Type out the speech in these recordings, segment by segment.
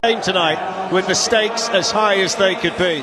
game tonight with the stakes as high as they could be.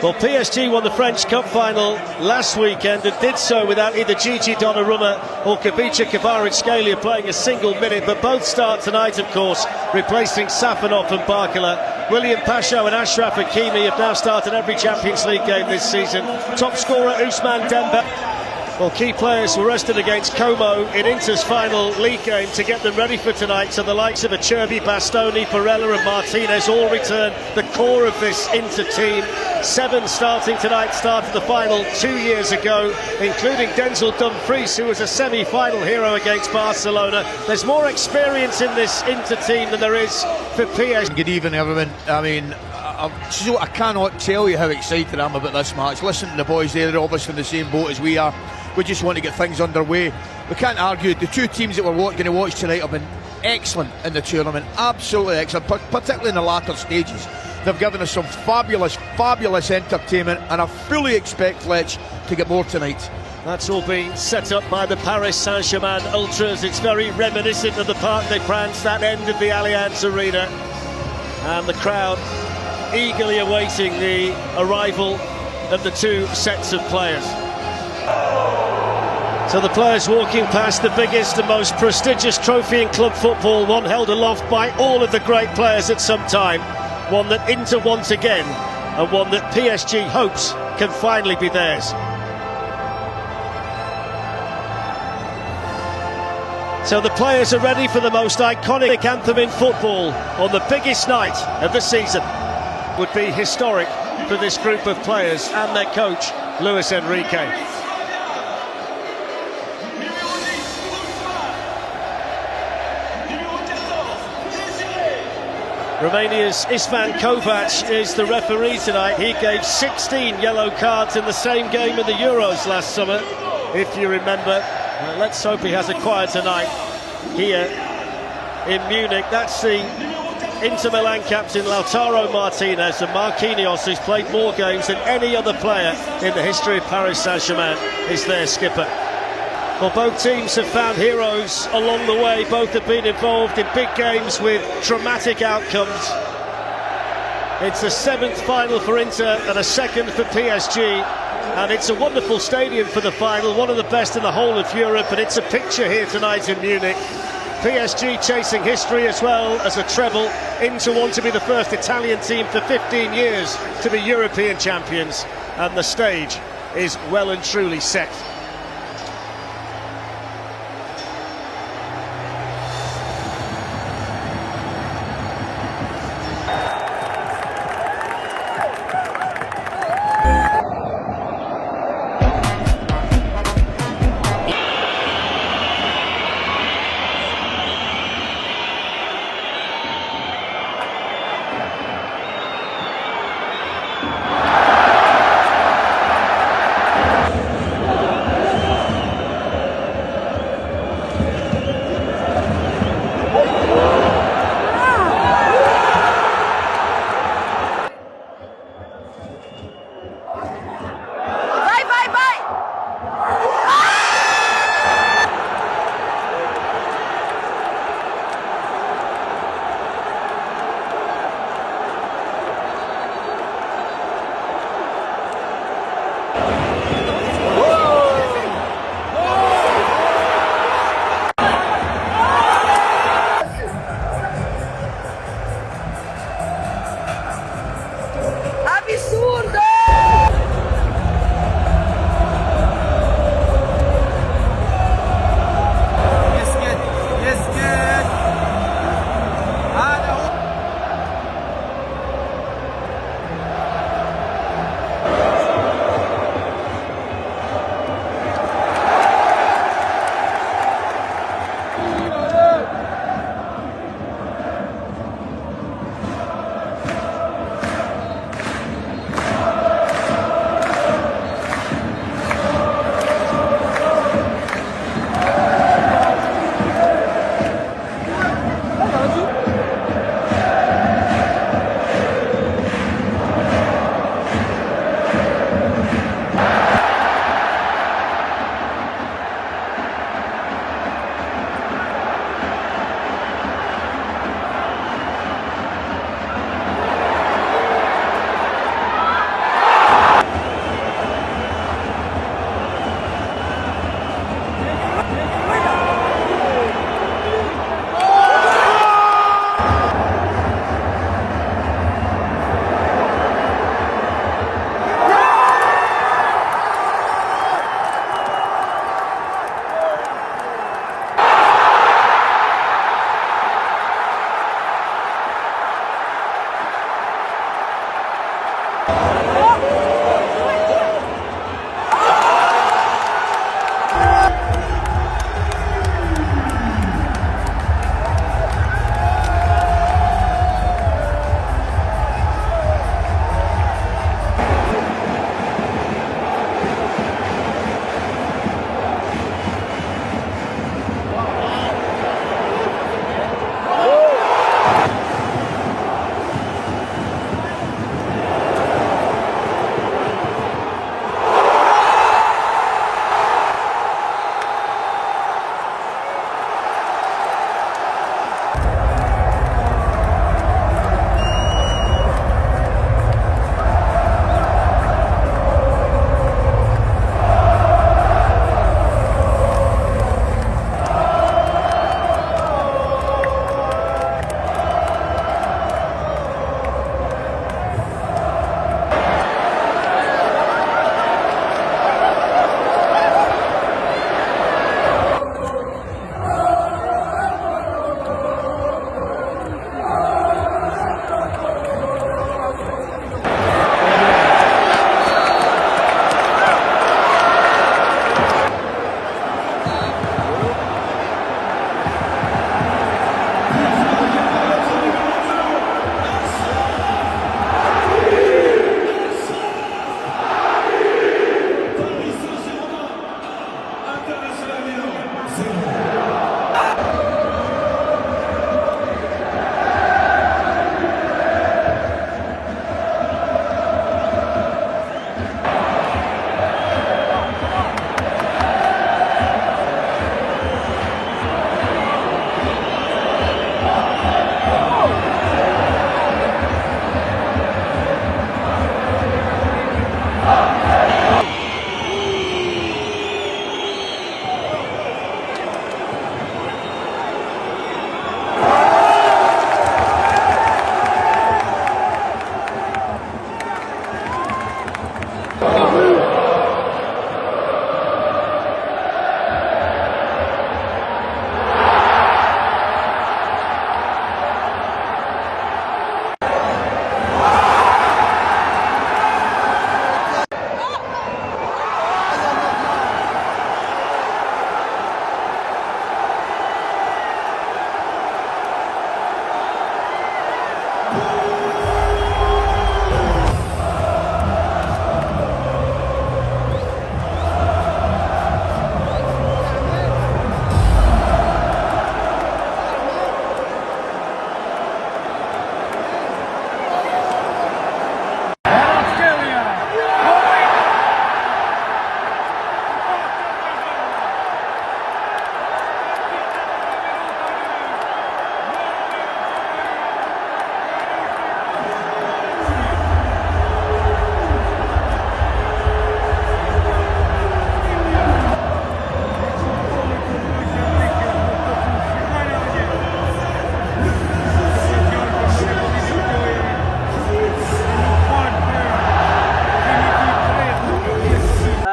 Well, PSG won the French Cup final last weekend and did so without either Gigi Donnarumma or Kavicha Kvaratskhelia playing a single minute, but both start tonight, of course, replacing Safanov and Barcola. William Pacho and Achraf Hakimi have now started every Champions League game this season. Top scorer Ousmane Dembele. Well, key players were rested against Como in Inter's final league game to get them ready for tonight. So the likes of Acerbi, Bastoni, Barella and Martinez all return, the core of this Inter team. 7 starting tonight, started the final 2 years ago, including Denzel Dumfries, who was a semi-final hero against Barcelona. There's more experience in this Inter team than there is for PSG. Good evening, everyone. I mean, I cannot tell you how excited I am about this match. Listen to the boys there, they're obviously in the same boat as we are. We just want to get things underway. We can't argue. The two teams that we're going to watch tonight have been excellent in the tournament, absolutely excellent, particularly in the latter stages. They've given us some fabulous entertainment, and I fully expect Fletch to get more tonight. That's all being set up by the Paris Saint-Germain Ultras. It's very reminiscent of the Parc des Princes, that end of the Allianz Arena, and the crowd eagerly awaiting the arrival of the two sets of players. So the players walking past the biggest and most prestigious trophy in club football, one held aloft by all of the great players at some time, one that Inter wants again, and one that PSG hopes can finally be theirs. So the players are ready for the most iconic anthem in football on the biggest night of the season. Would be historic for this group of players and their coach, Luis Enrique. Romania's Istvan Kovac is the referee tonight. He gave 16 yellow cards in the same game in the Euros last summer, if you remember. Let's hope he has a quieter night here in Munich. That's the Inter Milan captain Lautaro Martinez, and Marquinhos, who's played more games than any other player in the history of Paris Saint-Germain, is their skipper. Well, both teams have found heroes along the way. Both have been involved in big games with dramatic outcomes. It's the 7th final for Inter and a 2nd for PSG. And it's a wonderful stadium for the final, one of the best in the whole of Europe. And it's a picture here tonight in Munich. PSG chasing history as well as a treble. Inter want to be the first Italian team for 15 years to be European champions. And the stage is well and truly set.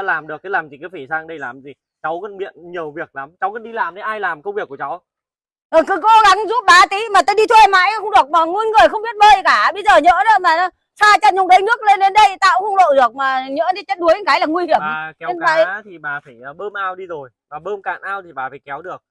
Làm được cái làm gì, cứ phải sang đây làm gì? Cháu cần miệng nhiều việc lắm, cháu cần đi làm đấy, ai làm công việc của cháu? Cứ cố gắng giúp bà tí mà tao đi thuê mãi không được, mà nguyên người không biết bơi cả. Bây giờ nhỡ đâu mà nó xa chân trong đấy, nước lên đến đây tao cũng không lội được, mà nhỡ đi chết đuối cái là nguy hiểm. Bà kéo cá thì bà phải bơm ao đi rồi, và bơm cạn ao thì bà phải kéo được.